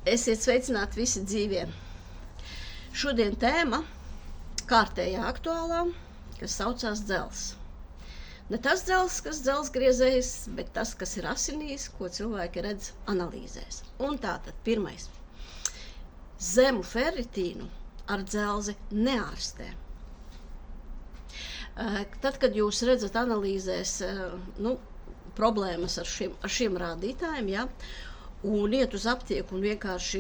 Esiet sveicināti visi dzīvie. Šodien tēma kārtējā aktuālā, kas saucās dzelzs. Ne tas dzelzs, kas dzelzsgriezējs, bet tas, kas ir asinīs, ko cilvēki redz analīzēs. Un tātad pirmais. Zemu ferritīnu ar dzelzi neārstē. Tad, kad jūs redzat analīzēs problēmas ar šiem rādītājiem, ja, un iet uz aptieku un vienkārši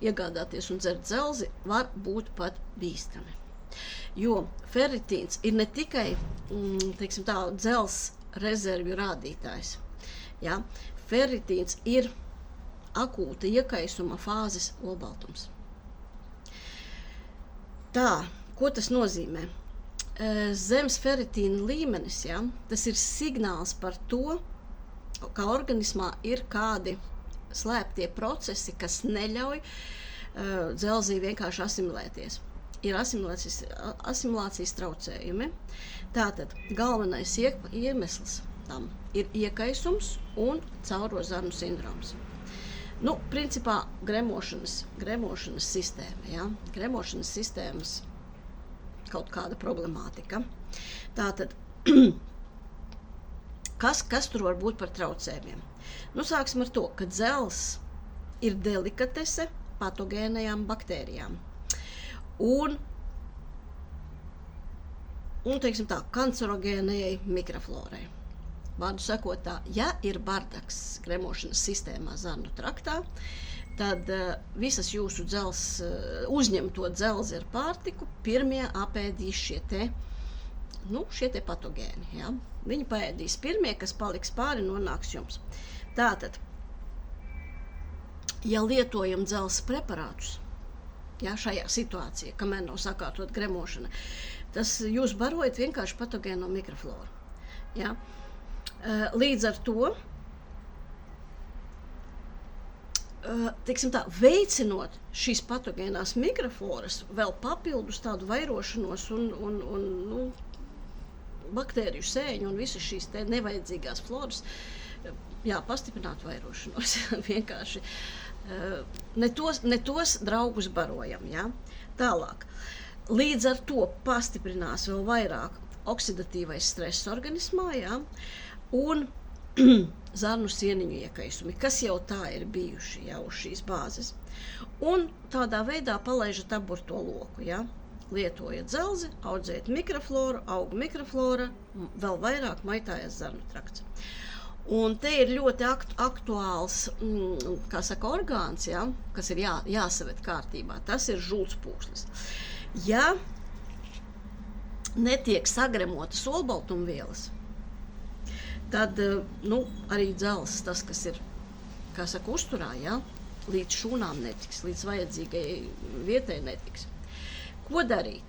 iegādāties un dzert dzelzi, var būt pat bīstami. Jo ferritīns ir ne tikai dzelzs rezervju rādītājs. Ja? Ferritīns ir akūta iekaisuma fāzes olbaltums. Tā, ko tas nozīmē? Zemes ferritīna līmenis, ja? Tas ir signāls par to, ka organismā ir kādi slēptie procesi, kas neļauj dzelzī vienkārši asimilēties. Ir asimilācijas traucējumi. Tātad galvenais iemesls tam ir iekaisums un cauro zarnu sindroms. Principā gremošanas sistēma, ja? Gremošanas sistēmas kaut kāda problemātika. Tātad Kas tur var būt par traucējumiem? Sāksim ar to, ka dzelzs ir delikatese patogēnajām baktērijām. Un kancerogēnajai mikroflorai. Vārdu sakot tā, ja ir bardaks gremošanas sistēmā zarnu traktā, tad visas jūsu uzņemto dzelzi ar pārtiku pirmie apēdīs šie te patogēni. Ja? Viņi paēdīs pirmie, kas paliks pāri, nonāks jums. Tātad, ja lietojam dzelzs preparātus, ja, šajā situācijā, kamēr nav sakārtot gremošana, tas jūs barojat vienkārši patogēno mikrofloru. Ja? Līdz ar to, veicinot šīs patogēnās mikrofloras, vēl papildus tādu vairošanos un baktēriju sēņu un visas šīs te nevajadzīgās floras, pastiprināt vairošanos. Vienkārši ne tos draugus barojam. Ja? Tālāk. Līdz ar to pastiprinās vēl vairāk oksidatīvais stress organismā, ja? Un zarnu sieniņu iekaisumi, kas jau tā ir bijuši jau uz šīs bāzes. Un tādā veidā palaižat aburto loku. Ja? Lietojat dzelzi, audzējat mikrofloru, aug mikroflora, vēl vairāk maitājas zarnu trakts. Un te ir ļoti aktuāls, orgāns, ja, kas ir jāsaved kārtībā. Tas ir žultspūslis. Ja netiek sagremotas olbaltumvielas, tad arī dzelzs, tas, kas ir, uzturā, ja, līdz šūnām netiks, līdz vajadzīgai vietai netiks. Ko darīt?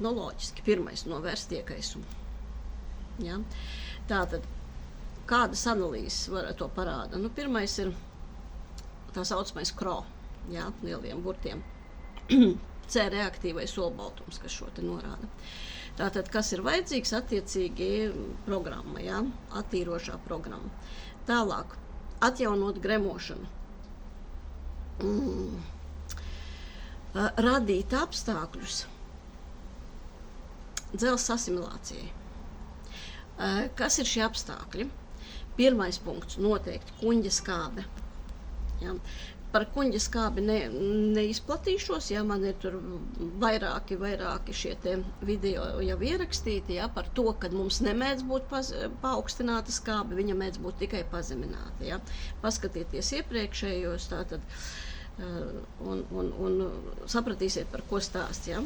Loģiski, pirmais novērst iekaisumu. Ja? Tātad, kādas analīzes to parāda? Pirmais ir tā saucamais KRO, ja, lieliem burtiem. C reaktīvais olbaltums, kas šo te norāda. Tātad, kas ir vajadzīgs, attiecīgi programma, ja? Attīrošā programma. Tālāk, atjaunot gremošanu. Radīt apstākļus dzelzs asimilācijai. Kas ir šie apstākļi? Pirmais punkts noteikti kuņģa skābe. Ja? Par kuņģa skābi neizplatīšos, ja man ir tur vairāki šie te video jau ierakstīti, ja? Par to, ka mums nemēdz būt paaugstināta skābe, viņa mēdz būt tikai pazemināta. Ja? Paskatieties iepriekšējos, tātad un sapratīsiet, par ko stāst. Ja?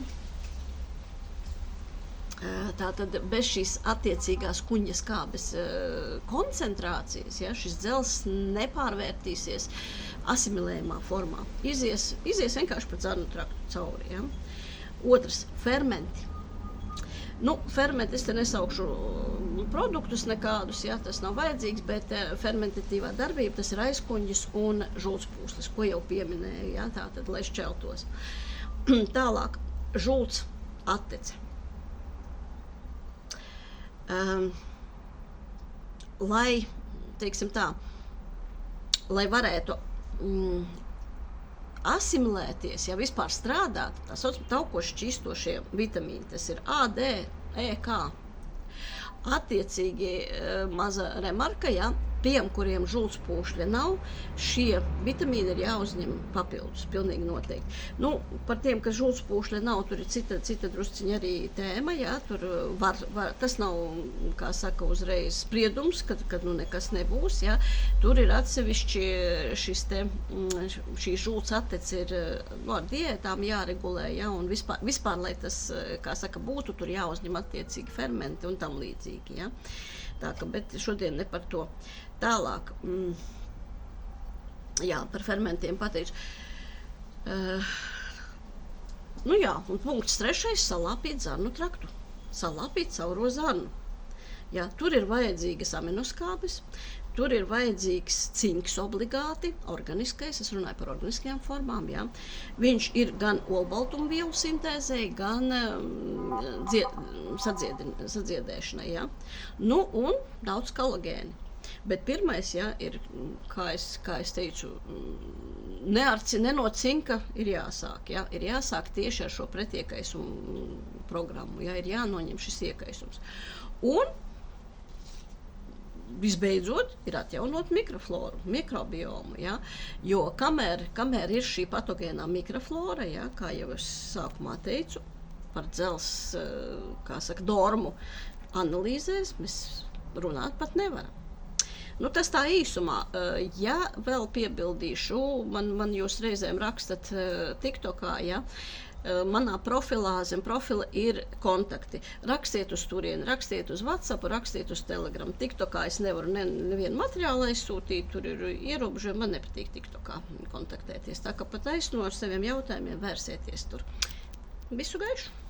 Tātad bez šīs attiecīgās kuņģa skābes koncentrācijas, ja, šis dzelzs nepārvērtīsies asimilējumā formā. Izies vienkārši pa zarnu traktu cauri. Ja? Otrs, fermenti. Fermenti, es te nesaukšu produktus nekādus, ja, tas nav vajadzīgs, bet fermentatīvā darbība, tas ir aizkuņģis un žultspūslis, ko jau pieminēju, ja, tātad, lai šķeltos. Tālāk, žults attece. Lai, teiksim tā, lai varētu asimilēties, ja vispār strādāt, tā saucamie taukoši šķīstošie vitamīni, tas ir A, D, E, K. Attiecīgi maza remarka, ja, tiem, kuriem žultspūšļa nav, šie vitamīni ir jāuzņem papildus, pilnīgi noteikti. Nu, par tiem, ka žultspūšļa nav, tur ir cita drusciņa arī tēma, jā, tur var, tas nav, kā saka, uzreiz spriedums, kad nu nekas nebūs, jā. Tur ir atsevišķi šī žults attec ir ar diētām jāregulē, jā, un vispār, lai tas, kā saka, būtu, tur jāuzņem attiecīgi fermenti un tam līdzīgi, jā. Tā ka, bet šodien ne par to. Tālāk, jā, par fermentiem pateikšu. Nu jā, un punkts 3. salāpīt zarnu traktu. Salāpīt cauro zarnu. Jā, tur ir vajadzīgas aminoskābes, tur ir vajadzīgs cinks obligāti, organiskais, es runāju par organiskajām formām, jā. Viņš ir gan olbaltumvielu sintēzei, gan sadziedēšanai, jā. Nu, un daudz kolagēni. Bet pirmais, jā, ir, kā es teicu, ne no cinka ir jāsāk, jā. Ir jāsāk tieši ar šo pretiekaisumu programmu, jā, ir jānoņem šis iekaisums. Un visbeidzot, ir atjaunot mikrofloru, mikrobiomu, ja? Jo kamēr ir šī patogēnā mikroflora, ja? Kā jau es sākumā teicu, par dzels, kā saka, dormu analīzēs mēs runāt pat nevaram. Nu, tas tā īsumā, ja vēl piebildīšu, man jūs reizēm rakstat TikTokā, ja? Manā profilā, zem profila ir kontakti. Rakstiet uz turieni, rakstiet uz WhatsApp, rakstiet uz Telegram. TikTokā es nevaru nevienu materiālu aizsūtīt, tur ir ierobežojumi, man nepatīk TikTokā kontaktēties. Tā kā pa taisno ar saviem jautājumiem vērsieties tur. Visu gaišu!